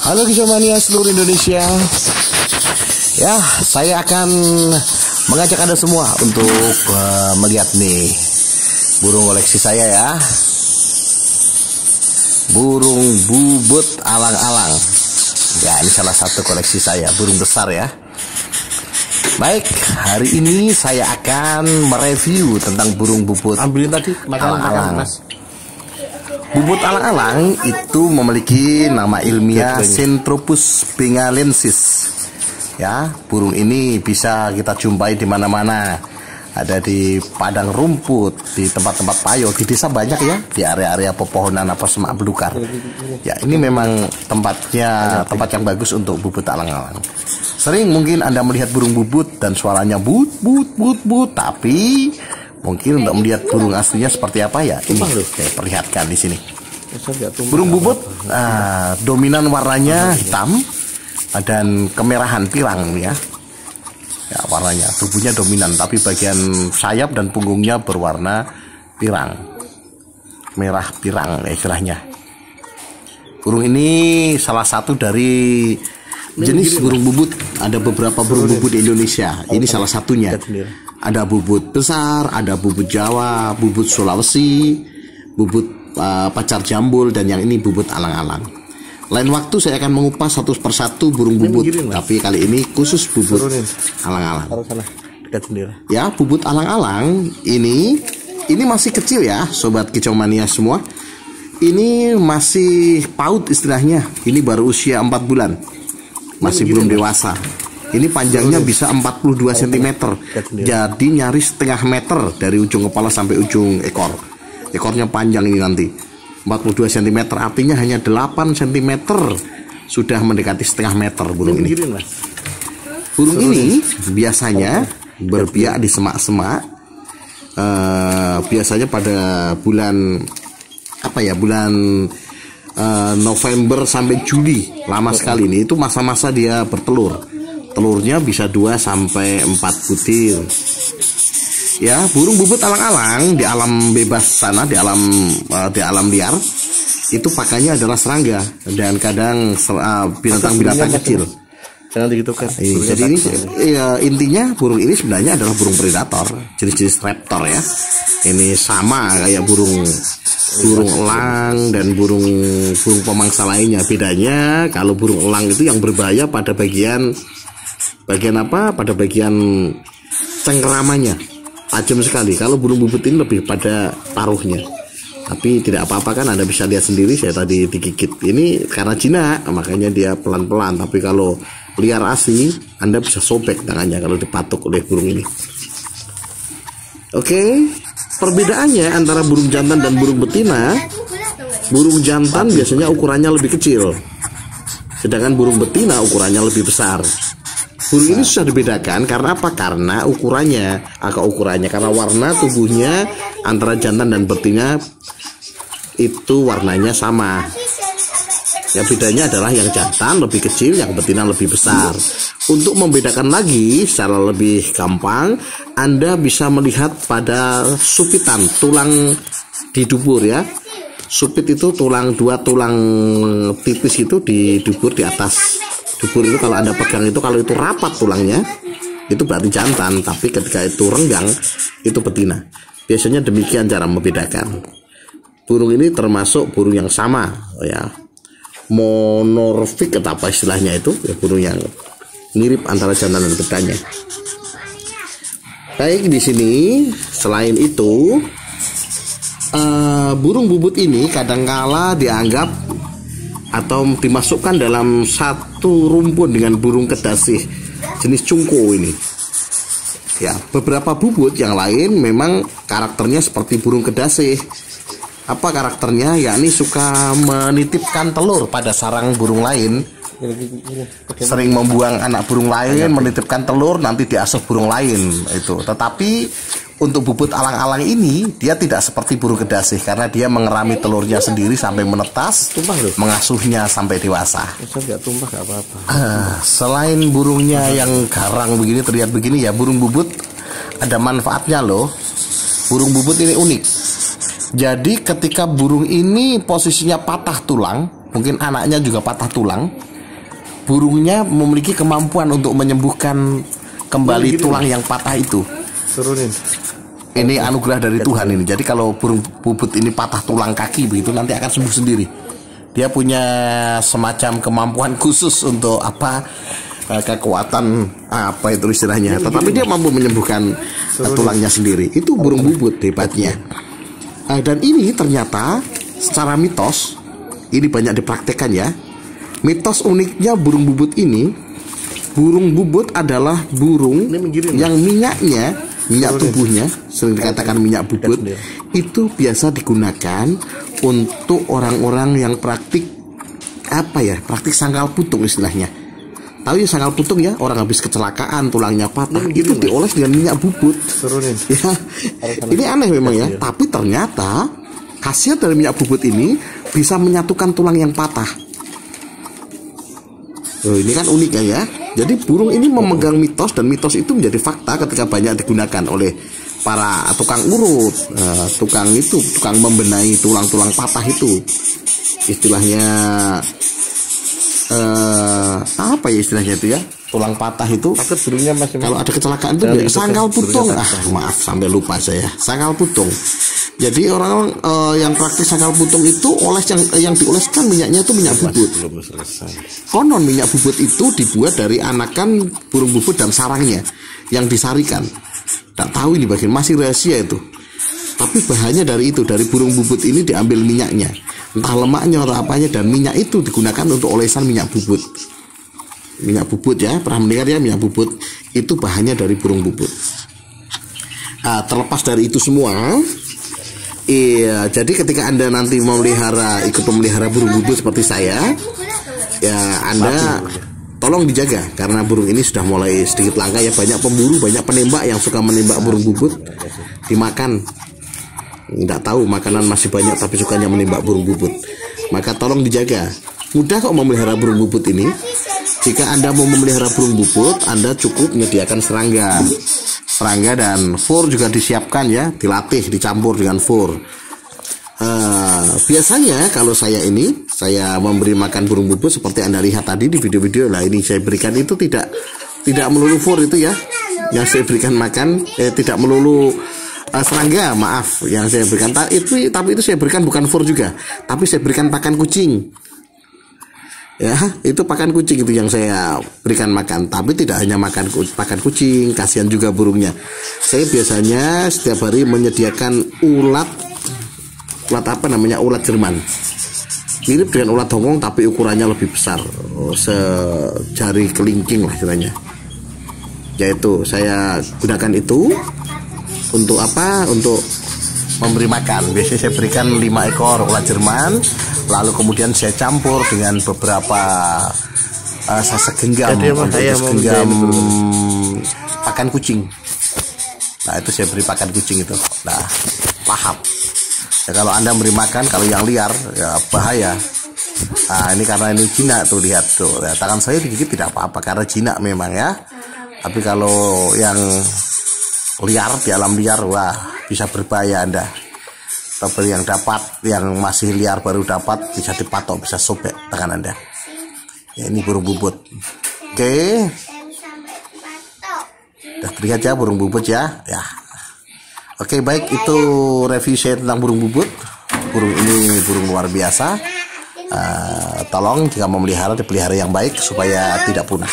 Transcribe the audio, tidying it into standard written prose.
Halo Kicomania seluruh Indonesia. Ya, saya akan mengajak Anda semua untuk melihat nih burung koleksi saya ya. Burung bubut alang-alang. Ya, ini salah satu koleksi saya, burung besar ya. Baik, hari ini saya akan mereview tentang burung bubut alang-alang. Bubut alang-alang itu memiliki nama ilmiah Centropus bengalensis. Ya, burung ini bisa kita jumpai di mana-mana. Ada di padang rumput, di tempat-tempat payo, di desa banyak ya, di area-area pepohonan apa semak belukar. Ya, ini memang tempat yang bagus untuk bubut alang-alang. Sering mungkin Anda melihat burung bubut dan suaranya but, tapi mungkin untuk melihat burung aslinya seperti apa ya, ini saya perlihatkan di sini. Burung bubut dominan warnanya hitam dan kemerahan pirang ya. Ya, warnanya, tubuhnya dominan, tapi bagian sayap dan punggungnya berwarna pirang, merah pirang istilahnya. Burung ini salah satu dari jenis burung bubut. Ada beberapa burung bubut di Indonesia. Ini salah satunya. Ada bubut besar, ada bubut Jawa, bubut Sulawesi, bubut pacar jambul, dan yang ini bubut alang-alang. Lain waktu saya akan mengupas satu persatu burung bubut, tapi kali ini khusus bubut alang-alang. Ya, bubut alang-alang ini masih kecil ya, sobat Kicomania semua. Ini masih PAUD istilahnya. Ini baru usia 4 bulan. Masih belum dewasa. Ini panjangnya bisa 42 cm. Jadi nyaris setengah meter dari ujung kepala sampai ujung ekor. Ekornya panjang ini nanti 42 cm, artinya hanya 8 cm sudah mendekati setengah meter burung ini. Burung ini biasanya berbiak di semak-semak. Biasanya pada bulan bulan November sampai Juli, lama sekali ini. Itu masa-masa dia bertelur. Telurnya bisa 2 sampai 4 butir. Ya, burung bubut alang-alang di alam bebas sana, di alam liar, itu pakainya adalah serangga dan kadang binatang-binatang kecil. Jadi ini intinya burung ini sebenarnya adalah burung predator, jenis-jenis raptor ya. Ini sama kayak burung elang dan burung pemangsa lainnya. Bedanya kalau burung elang itu yang berbahaya pada bagian cengkeramannya. Tajam sekali. Kalau burung bubut ini lebih pada paruhnya. Tapi tidak apa-apa kan, Anda bisa lihat sendiri, saya tadi digigit. Ini karena jinak, makanya dia pelan-pelan. Tapi kalau liar asli, Anda bisa sobek tangannya kalau dipatuk oleh burung ini. Oke, perbedaannya antara burung jantan dan burung betina. Burung jantan biasanya ukurannya lebih kecil, sedangkan burung betina ukurannya lebih besar. Burung ini susah dibedakan karena apa? Karena karena warna tubuhnya antara jantan dan betina itu warnanya sama. Yang bedanya adalah yang jantan lebih kecil, yang betina lebih besar. Untuk membedakan lagi secara lebih gampang, Anda bisa melihat pada supitan tulang di dubur ya. Supit itu dua tulang tipis itu di dubur di atas. Dubur itu kalau Anda pegang itu, kalau itu rapat tulangnya, itu berarti jantan. Tapi ketika itu renggang, itu betina. Biasanya demikian cara membedakan. Burung ini termasuk burung yang sama ya, monorfik atau apa istilahnya itu ya, burung yang mirip antara jantan dan betinanya. Baik, di sini selain itu burung bubut ini kadangkala dianggap atau dimasukkan dalam satu rumpun dengan burung kedasih jenis cungko ini. Ya, beberapa bubut yang lain memang karakternya seperti burung kedasih. Apa karakternya? Yakni suka menitipkan telur pada sarang burung lain. Sering membuang anak burung lain, menitipkan telur, nanti diasuh burung lain itu. Tetapi untuk bubut alang-alang ini dia tidak seperti burung kedasih karena dia mengerami telurnya sendiri sampai menetas, mengasuhnya sampai dewasa. Selain burungnya yang garang begini, terlihat begini ya, burung bubut ada manfaatnya loh. Burung bubut ini unik. Jadi ketika burung ini posisinya patah tulang, mungkin anaknya juga patah tulang, burungnya memiliki kemampuan untuk menyembuhkan kembali tulang yang patah itu. Turunin. Ini anugerah dari Tuhan ini. Jadi kalau burung bubut ini patah tulang kaki begitu, nanti akan sembuh sendiri. Dia punya semacam kemampuan khusus untuk apa, kekuatan apa itu istilahnya. Tetapi dia mampu menyembuhkan tulangnya sendiri. Itu burung bubut hebatnya. Dan ini ternyata secara mitos, ini banyak dipraktekkan ya. Mitos uniknya burung bubut ini, burung bubut adalah burung yang minyak tubuhnya, sering dikatakan minyak bubut, itu biasa digunakan untuk orang-orang yang praktik praktik sangkal putung istilahnya. Tahu ya sangkal putung ya, orang habis kecelakaan tulangnya patah, itu dioles dengan minyak bubut. Ya, ini aneh memang ya, tapi ternyata khasiat dari minyak bubut ini bisa menyatukan tulang yang patah. Ini kan unik ya. Jadi burung ini memegang mitos, dan mitos itu menjadi fakta ketika banyak digunakan oleh para tukang urut, tukang membenahi tulang-tulang patah itu. Istilahnya apa ya istilahnya itu ya? Tulang patah itu. Burungnya masih kalau ada kecelakaan itu sangkal putung. Maaf sampai lupa saya. Sangkal putung. Jadi orang-orang yang praktis sangkal putung itu yang dioleskan minyaknya itu minyak bubut. Konon minyak bubut itu dibuat dari anakan burung bubut dan sarangnya yang disarikan. Tak tahu ini bagian masih rahasia itu. Tapi bahannya dari burung bubut ini diambil minyaknya, entah lemaknya atau apanya, dan minyak itu digunakan untuk olesan minyak bubut. Minyak bubut ya, pernah mendengar ya minyak bubut? Itu bahannya dari burung bubut. Terlepas dari itu semua, jadi ketika Anda nanti ikut memelihara burung bubut seperti saya, ya Anda tolong dijaga, karena burung ini sudah mulai sedikit langka ya. Banyak pemburu, banyak penembak yang suka menembak burung bubut, dimakan. Nggak tahu makanan masih banyak tapi sukanya menembak burung bubut. Maka tolong dijaga. Mudah kok memelihara burung bubut ini. Jika Anda mau memelihara burung bubut, Anda cukup menyediakan serangga dan fur juga disiapkan ya, dilatih, dicampur dengan fur. Biasanya kalau saya memberi makan burung bubut seperti Anda lihat tadi di video-video lah, ini saya berikan itu tidak melulu fur itu ya. Yang saya berikan makan tidak melulu serangga, maaf, yang saya berikan tapi itu saya berikan bukan fur juga, tapi saya berikan pakan kucing. Ya, itu pakan kucing itu yang saya berikan makan. Tapi tidak hanya pakan kucing, kasihan juga burungnya. Saya biasanya setiap hari menyediakan ulat Jerman. Mirip dengan ulat Hongkong tapi ukurannya lebih besar, sejari kelingking lah istilahnya. Yaitu saya gunakan itu untuk apa? Untuk memberi makan. Biasanya saya berikan 5 ekor ulat Jerman, lalu kemudian saya campur dengan beberapa segenggam pakan kucing. Nah, itu saya beri pakan kucing itu. Nah, paham. Ya, kalau Anda beri makan, kalau yang liar ya bahaya. Nah, ini karena ini jinak tuh, lihat tuh. Ya, tangan saya digigit tidak apa-apa karena jinak memang ya. Tapi kalau yang liar, di alam liar, wah bisa berbahaya Anda. Tapi yang masih liar baru dapat, bisa dipatok, bisa sobek tangan Anda. Ya, ini burung bubut. Oke. Udah terlihat ya burung bubut ya. Oke, baik, itu review saya tentang burung bubut. Burung ini burung luar biasa. Tolong jika memelihara, dipelihara yang baik supaya tidak punah.